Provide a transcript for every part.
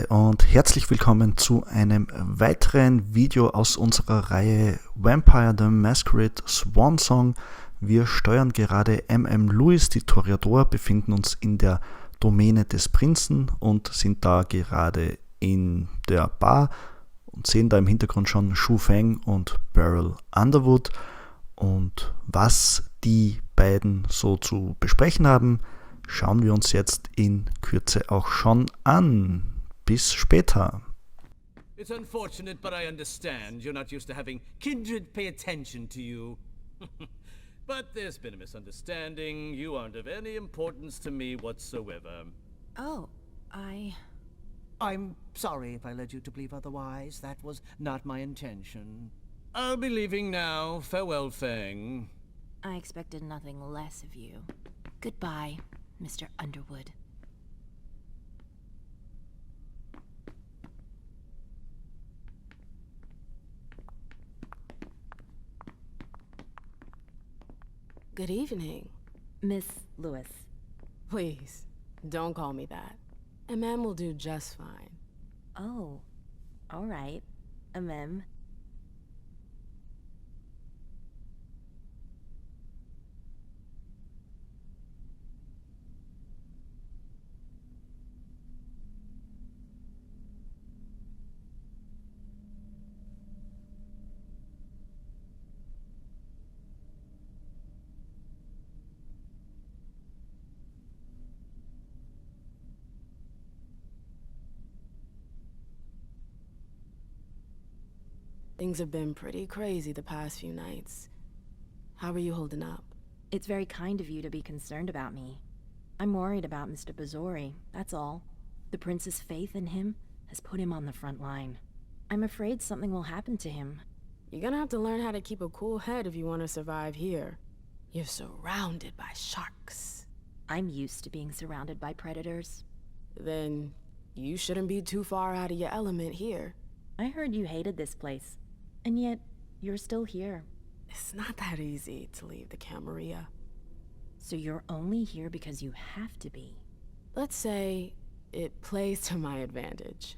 Und herzlich willkommen zu einem weiteren Video aus unserer Reihe Vampire the Masquerade Swansong. Wir steuern gerade Louis, die Toreador, befinden uns in der Domäne des Prinzen und sind da gerade in der Bar und sehen da im Hintergrund schon Shu Feng und Beryl Underwood. Und was die beiden so zu besprechen haben, schauen wir uns jetzt in Kürze auch schon an. Bis später. It's unfortunate, but I understand. You're not used to having kindred pay attention to you. But there's been a misunderstanding. You aren't of any importance to me whatsoever. Oh, I'm sorry if I led you to believe otherwise. That was not my intention. I'll be leaving now. Farewell, Fang. I expected nothing less of you. Goodbye, Mr. Underwood. Good evening. Miss Lewis. Please, don't call me that. A ma'am will do just fine. Oh, all right. A mem. Things have been pretty crazy the past few nights. How are you holding up? It's very kind of you to be concerned about me. I'm worried about Mr. Bazori, that's all. The prince's faith in him has put him on the front line. I'm afraid something will happen to him. You're gonna have to learn how to keep a cool head if you want to survive here. You're surrounded by sharks. I'm used to being surrounded by predators. Then you shouldn't be too far out of your element here. I heard you hated this place. And yet, you're still here. It's not that easy to leave the Camarilla. So you're only here because you have to be. Let's say it plays to my advantage.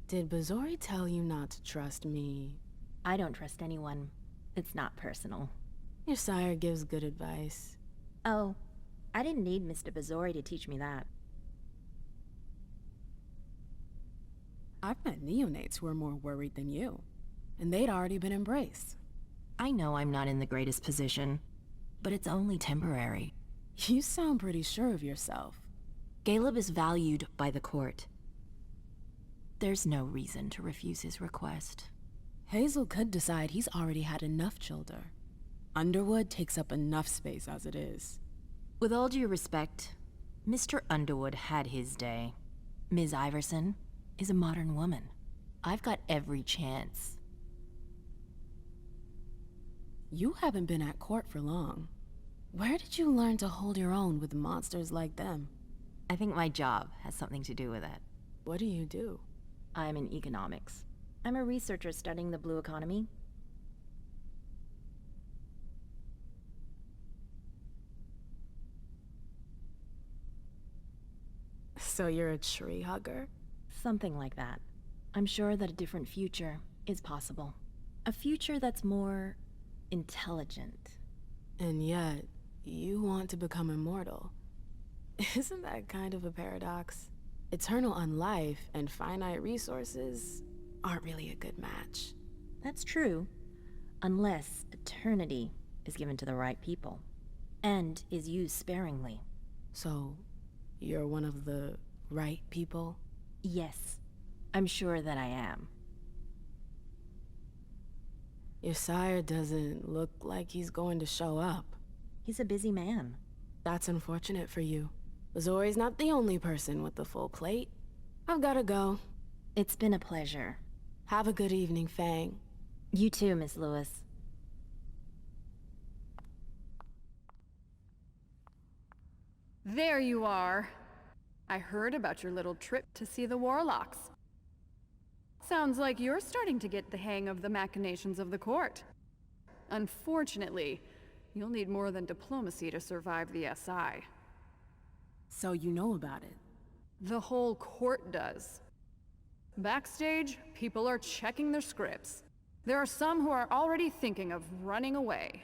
Did Bazori tell you not to trust me? I don't trust anyone. It's not personal. Your sire gives good advice. Oh, I didn't need Mr. Bazori to teach me that. I've met neonates who are more worried than you, and they'd already been embraced. I know I'm not in the greatest position, but it's only temporary. You sound pretty sure of yourself. Caleb is valued by the court. There's no reason to refuse his request. Hazel could decide he's already had enough children. Underwood takes up enough space as it is. With all due respect, Mr. Underwood had his day. Ms. Iverson is a modern woman. I've got every chance. You haven't been at court for long. Where did you learn to hold your own with monsters like them? I think my job has something to do with it. What do you do? I'm in economics. I'm a researcher studying the blue economy. So you're a tree hugger? Something like that. I'm sure that a different future is possible. A future that's more intelligent. And yet, you want to become immortal. Isn't that kind of a paradox? Eternal on life and finite resources aren't really a good match. That's true, unless eternity is given to the right people, and is used sparingly. So, you're one of the right people? Yes, I'm sure that I am. Your sire doesn't look like he's going to show up. He's a busy man. That's unfortunate for you. Bazori's not the only person with the full plate. I've gotta go. It's been a pleasure. Have a good evening, Fang. You too, Miss Lewis. There you are. I heard about your little trip to see the Warlocks. Sounds like you're starting to get the hang of the machinations of the court. Unfortunately, you'll need more than diplomacy to survive the SI. So you know about it? The whole court does. Backstage, people are checking their scripts. There are some who are already thinking of running away.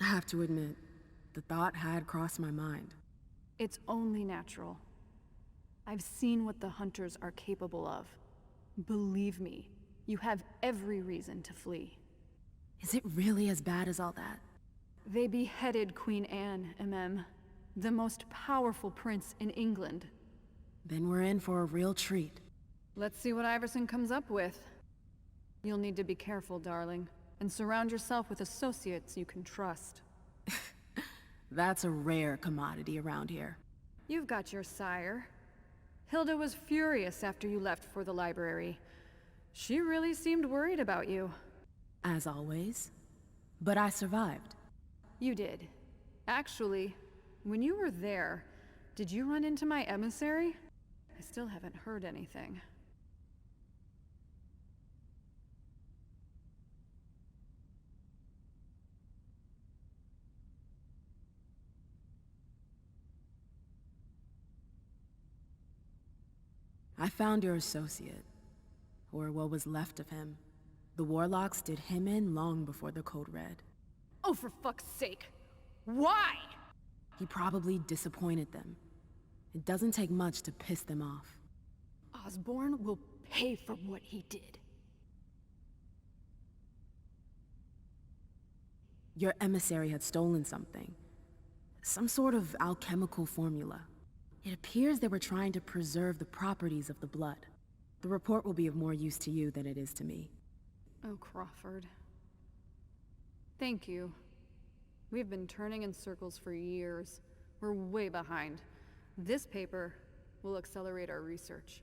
I have to admit, the thought had crossed my mind. It's only natural. I've seen what the Hunters are capable of. Believe me, you have every reason to flee. Is it really as bad as all that? They beheaded Queen Anne, the most powerful prince in England. Then we're in for a real treat. Let's see what Iverson comes up with. You'll need to be careful, darling, and surround yourself with associates you can trust. That's a rare commodity around here. You've got your sire. Hilda was furious after you left for the library. She really seemed worried about you. As always. But I survived. You did. Actually, when you were there, did you run into my emissary? I still haven't heard anything. I found your associate. Or what was left of him. The Warlocks did him in long before the Code Red. Oh, for fuck's sake! Why? He probably disappointed them. It doesn't take much to piss them off. Osborn will pay for what he did. Your emissary had stolen something. Some sort of alchemical formula. It appears they were trying to preserve the properties of the blood. The report will be of more use to you than it is to me. Oh, Crawford. Thank you. We've been turning in circles for years. We're way behind. This paper will accelerate our research.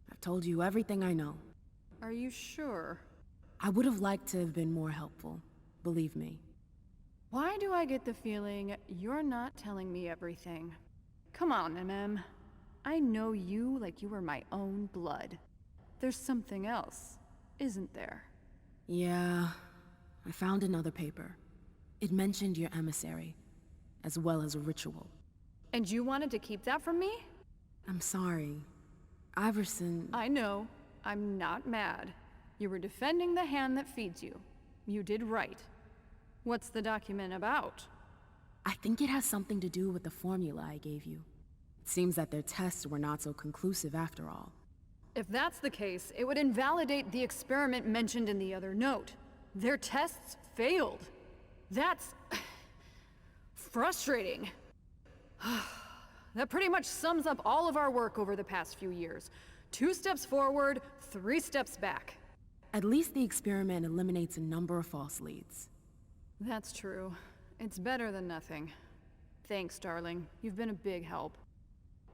I've told you everything I know. Are you sure? I would have liked to have been more helpful, believe me. Why do I get the feeling you're not telling me everything? Come on, I know you like you were my own blood. There's something else, isn't there? Yeah, I found another paper. It mentioned your emissary, as well as a ritual. And you wanted to keep that from me? I'm sorry. Iverson... I know. I'm not mad. You were defending the hand that feeds you. You did right. What's the document about? I think it has something to do with the formula I gave you. It seems that their tests were not so conclusive after all. If that's the case, it would invalidate the experiment mentioned in the other note. Their tests failed. That's... frustrating. That pretty much sums up all of our work over the past few years. 2 steps forward, 3 steps back. At least the experiment eliminates a number of false leads. That's true. It's better than nothing. Thanks, darling. You've been a big help.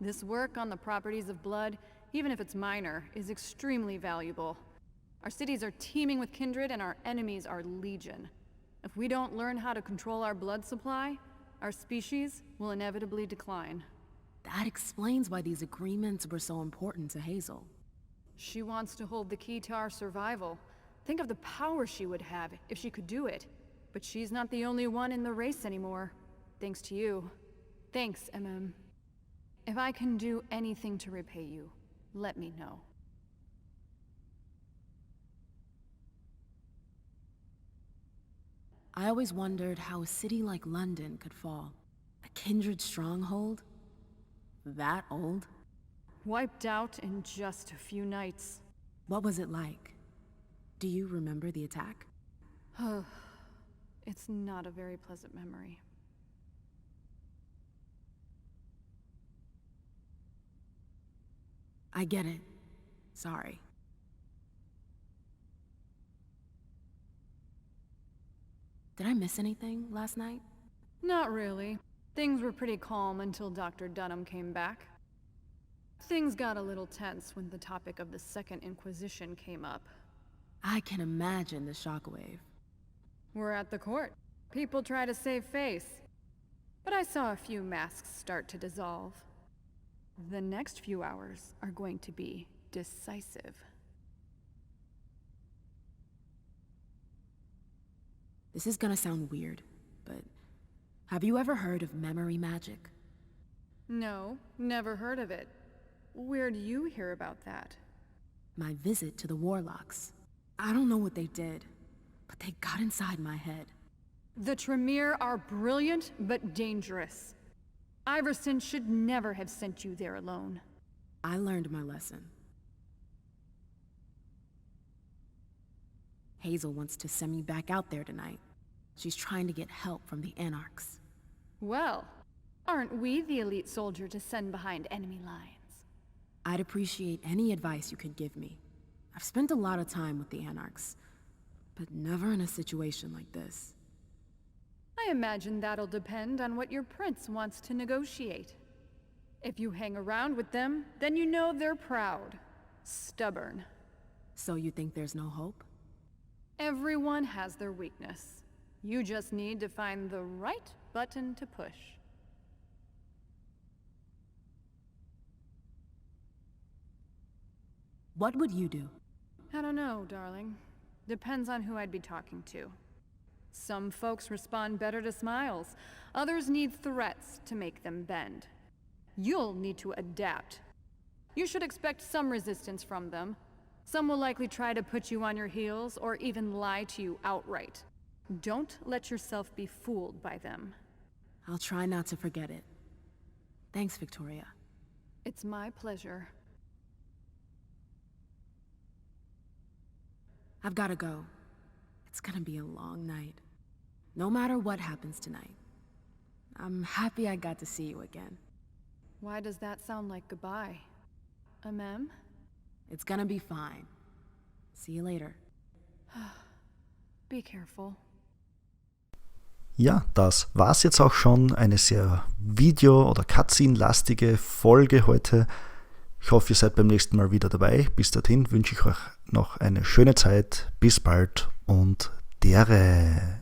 This work on the properties of blood, even if it's minor, is extremely valuable. Our cities are teeming with kindred and our enemies are legion. If we don't learn how to control our blood supply, our species will inevitably decline. That explains why these agreements were so important to Hazel. She wants to hold the key to our survival. Think of the power she would have if she could do it. But she's not the only one in the race anymore. Thanks to you. Thanks, If I can do anything to repay you, let me know. I always wondered how a city like London could fall. A kindred stronghold? That old? Wiped out in just a few nights. What was it like? Do you remember the attack? It's not a very pleasant memory. I get it. Sorry. Did I miss anything last night? Not really. Things were pretty calm until Dr. Dunham came back. Things got a little tense when the topic of the Second Inquisition came up. I can imagine the shockwave. We're at the court. People try to save face. But I saw a few masks start to dissolve. The next few hours are going to be decisive. This is gonna sound weird, but have you ever heard of memory magic? No, never heard of it. Where'd you hear about that? My visit to the Warlocks. I don't know what they did, but they got inside my head. The Tremere are brilliant, but dangerous. Iverson should never have sent you there alone. I learned my lesson. Hazel wants to send me back out there tonight. She's trying to get help from the Anarchs. Well, aren't we the elite soldier to send behind enemy lines? I'd appreciate any advice you could give me. I've spent a lot of time with the Anarchs, but never in a situation like this. I imagine that'll depend on what your prince wants to negotiate. If you hang around with them, then you know they're proud. Stubborn. So you think there's no hope? Everyone has their weakness. You just need to find the right button to push. What would you do? I don't know, darling. Depends on who I'd be talking to. Some folks respond better to smiles. Others need threats to make them bend. You'll need to adapt. You should expect some resistance from them. Some will likely try to put you on your heels or even lie to you outright. Don't let yourself be fooled by them. I'll try not to forget it. Thanks, Victoria. It's my pleasure. I've gotta go. It's gonna be a long night. No matter what happens tonight. I'm happy I got to see you again. Why does that sound like goodbye? A mem? It's gonna be fine. See you later. Be careful. Ja, das war's jetzt auch schon. Eine sehr Video- oder Cutscene-lastige Folge heute. Ich hoffe, ihr seid beim nächsten Mal wieder dabei. Bis dahin wünsche ich euch noch eine schöne Zeit. Bis bald und Dere.